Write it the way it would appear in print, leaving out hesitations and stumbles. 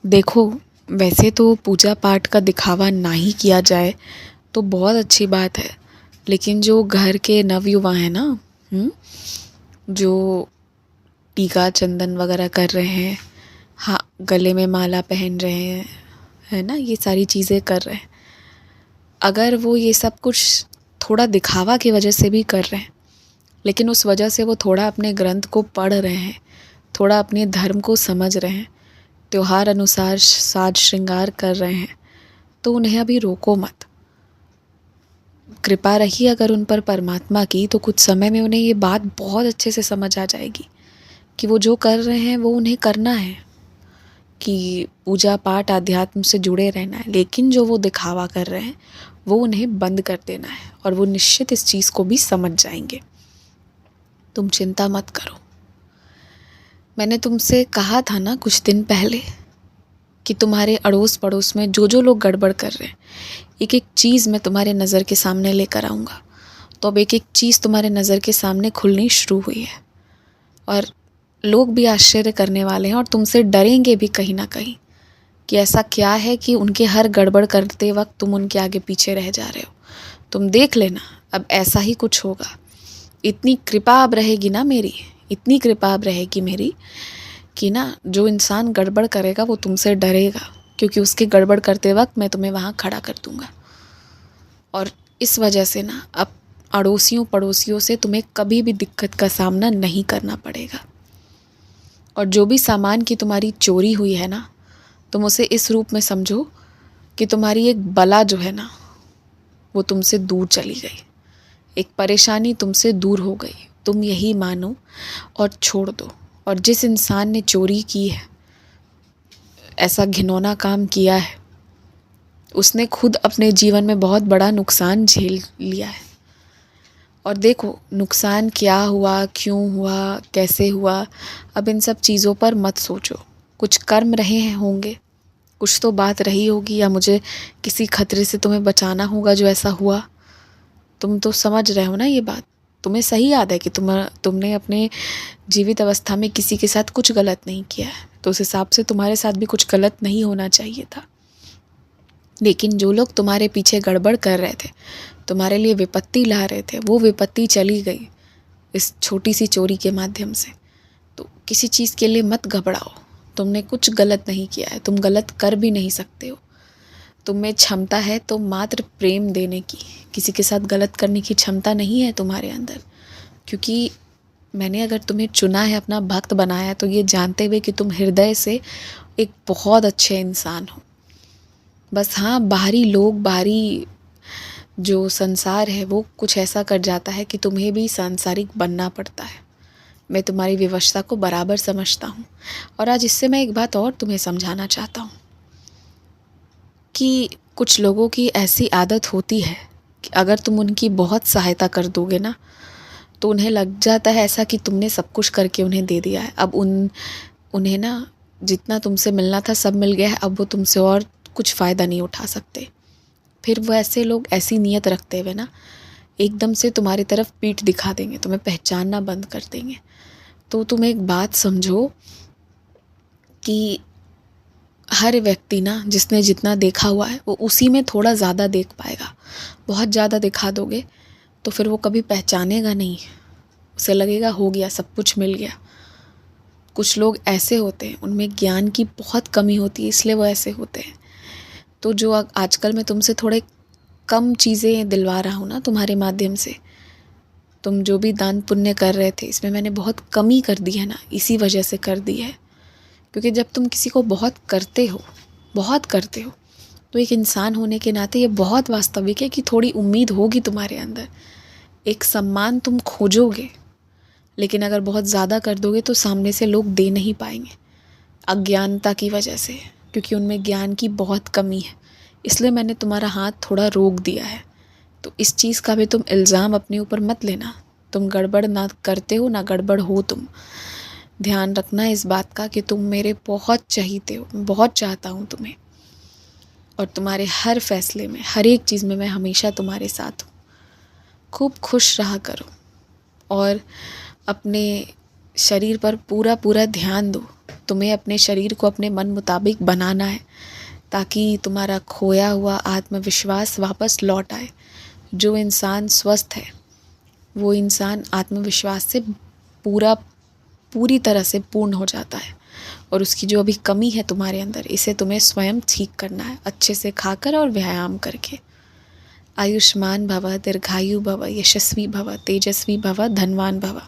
देखो, वैसे तो पूजा पाठ का दिखावा ना ही किया जाए तो बहुत अच्छी बात है। लेकिन जो घर के नवयुवा हैं ना, हुँ, जो टीका चंदन वगैरह कर रहे हैं, हाँ, गले में माला पहन रहे हैं, है ना, ये सारी चीज़ें कर रहे हैं। अगर वो ये सब कुछ थोड़ा दिखावा की वजह से भी कर रहे हैं, लेकिन उस वजह से वो थोड़ा अपने ग्रंथ को पढ़ रहे हैं, थोड़ा अपने धर्म को समझ रहे हैं, त्योहार अनुसार साज श्रृंगार कर रहे हैं, तो उन्हें अभी रोको मत। कृपा रही अगर उन पर परमात्मा की, तो कुछ समय में उन्हें ये बात बहुत अच्छे से समझ आ जाएगी कि वो जो कर रहे हैं वो उन्हें करना है, कि पूजा पाठ आध्यात्म से जुड़े रहना है। लेकिन जो वो दिखावा कर रहे हैं वो उन्हें बंद कर देना है, और वो निश्चित इस चीज़ को भी समझ जाएंगे। तुम चिंता मत करो। मैंने तुमसे कहा था ना कुछ दिन पहले कि तुम्हारे अड़ोस पड़ोस में जो जो लोग गड़बड़ कर रहे हैं, एक एक चीज़ मैं तुम्हारे नज़र के सामने लेकर आऊँगा। तो अब एक एक चीज़ तुम्हारे नज़र के सामने खुलनी शुरू हुई है, और लोग भी आश्चर्य करने वाले हैं और तुमसे डरेंगे भी कहीं ना कहीं कि ऐसा क्या है कि उनके हर गड़बड़ करते वक्त तुम उनके आगे पीछे रह जा रहे हो। तुम देख लेना, अब ऐसा ही कुछ होगा। इतनी कृपा अब रहेगी ना मेरी, इतनी कृपा अब रहेगी मेरी कि ना, जो इंसान गड़बड़ करेगा वो तुमसे डरेगा, क्योंकि उसके गड़बड़ करते वक्त मैं तुम्हें वहाँ खड़ा कर दूँगा। और इस वजह से ना अब अड़ोसियों पड़ोसियों से तुम्हें कभी भी दिक्कत का सामना नहीं करना पड़ेगा। और जो भी सामान की तुम्हारी चोरी हुई है ना, तुम उसे इस रूप में समझो कि तुम्हारी एक बला जो है ना, वो तुमसे दूर चली गई, एक परेशानी तुमसे दूर हो गई। तुम यही मानो और छोड़ दो। और जिस इंसान ने चोरी की है, ऐसा घिनौना काम किया है, उसने खुद अपने जीवन में बहुत बड़ा नुकसान झेल लिया है। और देखो, नुकसान क्या हुआ, क्यों हुआ, कैसे हुआ, अब इन सब चीज़ों पर मत सोचो। कुछ कर्म रहे हैं होंगे, कुछ तो बात रही होगी, या मुझे किसी खतरे से तुम्हें बचाना होगा जो ऐसा हुआ। तुम तो समझ रहे हो ना ये बात। तुम्हें सही याद है कि तुमने अपने जीवित अवस्था में किसी के साथ कुछ गलत नहीं किया है, तो उस हिसाब से तुम्हारे साथ भी कुछ गलत नहीं होना चाहिए था। लेकिन जो लोग तुम्हारे पीछे गड़बड़ कर रहे थे, तुम्हारे लिए विपत्ति ला रहे थे, वो विपत्ति चली गई इस छोटी सी चोरी के माध्यम से। तो किसी चीज़ के लिए मत घबराओ। तुमने कुछ गलत नहीं किया है, तुम गलत कर भी नहीं सकते हो। तुम में क्षमता है तो मात्र प्रेम देने की, किसी के साथ गलत करने की क्षमता नहीं है तुम्हारे अंदर। क्योंकि मैंने अगर तुम्हें चुना है, अपना भक्त बनाया, तो ये जानते हुए कि तुम हृदय से एक बहुत अच्छे इंसान हो। बस हाँ, बाहरी लोग, बाहरी जो संसार है वो कुछ ऐसा कर जाता है कि तुम्हें भी सांसारिक बनना पड़ता है। मैं तुम्हारी विवशता को बराबर समझता हूँ। और आज इससे मैं एक बात और तुम्हें समझाना चाहता हूँ कि कुछ लोगों की ऐसी आदत होती है कि अगर तुम उनकी बहुत सहायता कर दोगे ना, तो उन्हें लग जाता है ऐसा कि तुमने सब कुछ करके उन्हें दे दिया है। अब उन्हें ना जितना तुमसे मिलना था सब मिल गया है, अब वो तुमसे और कुछ फ़ायदा नहीं उठा सकते। फिर वो ऐसे लोग ऐसी नीयत रखते हुए ना एकदम से तुम्हारी तरफ पीठ दिखा देंगे, तुम्हें पहचानना बंद कर देंगे। तो तुम एक बात समझो कि हर व्यक्ति ना, जिसने जितना देखा हुआ है वो उसी में थोड़ा ज़्यादा देख पाएगा। बहुत ज़्यादा दिखा दोगे तो फिर वो कभी पहचानेगा नहीं, उसे लगेगा हो गया, सब कुछ मिल गया। कुछ लोग ऐसे होते हैं, उनमें ज्ञान की बहुत कमी होती है, इसलिए वो ऐसे होते हैं। तो जो आजकल मैं तुमसे थोड़े कम चीज़ें दिलवा रहा हूँ ना तुम्हारे माध्यम से, तुम जो भी दान पुण्य कर रहे थे, इसमें मैंने बहुत कमी कर दी है ना, इसी वजह से कर दी है। क्योंकि जब तुम किसी को बहुत करते हो, बहुत करते हो, तो एक इंसान होने के नाते ये बहुत वास्तविक है कि थोड़ी उम्मीद होगी तुम्हारे अंदर, एक सम्मान तुम खोजोगे। लेकिन अगर बहुत ज़्यादा कर दोगे तो सामने से लोग दे नहीं पाएंगे, अज्ञानता की वजह से, क्योंकि उनमें ज्ञान की बहुत कमी है। इसलिए मैंने तुम्हारा हाथ थोड़ा रोक दिया है। तो इस चीज़ का भी तुम इल्ज़ाम अपने ऊपर मत लेना। तुम गड़बड़ ना करते हो, ना गड़बड़ हो तुम। ध्यान रखना इस बात का कि तुम मेरे बहुत चहीते हो, बहुत चाहता हूँ तुम्हें, और तुम्हारे हर फैसले में, हर एक चीज़ में मैं हमेशा तुम्हारे साथ हूँ। खूब खुश रहा करो और अपने शरीर पर पूरा पूरा ध्यान दो। तुम्हें अपने शरीर को अपने मन मुताबिक बनाना है ताकि तुम्हारा खोया हुआ आत्मविश्वास वापस लौट आए। जो इंसान स्वस्थ है वो इंसान आत्मविश्वास से पूरी तरह से पूर्ण हो जाता है, और उसकी जो अभी कमी है तुम्हारे अंदर, इसे तुम्हें स्वयं ठीक करना है, अच्छे से खाकर और व्यायाम करके। आयुष्मान भव, दीर्घायु भव, यशस्वी भव, तेजस्वी भव, धनवान भव।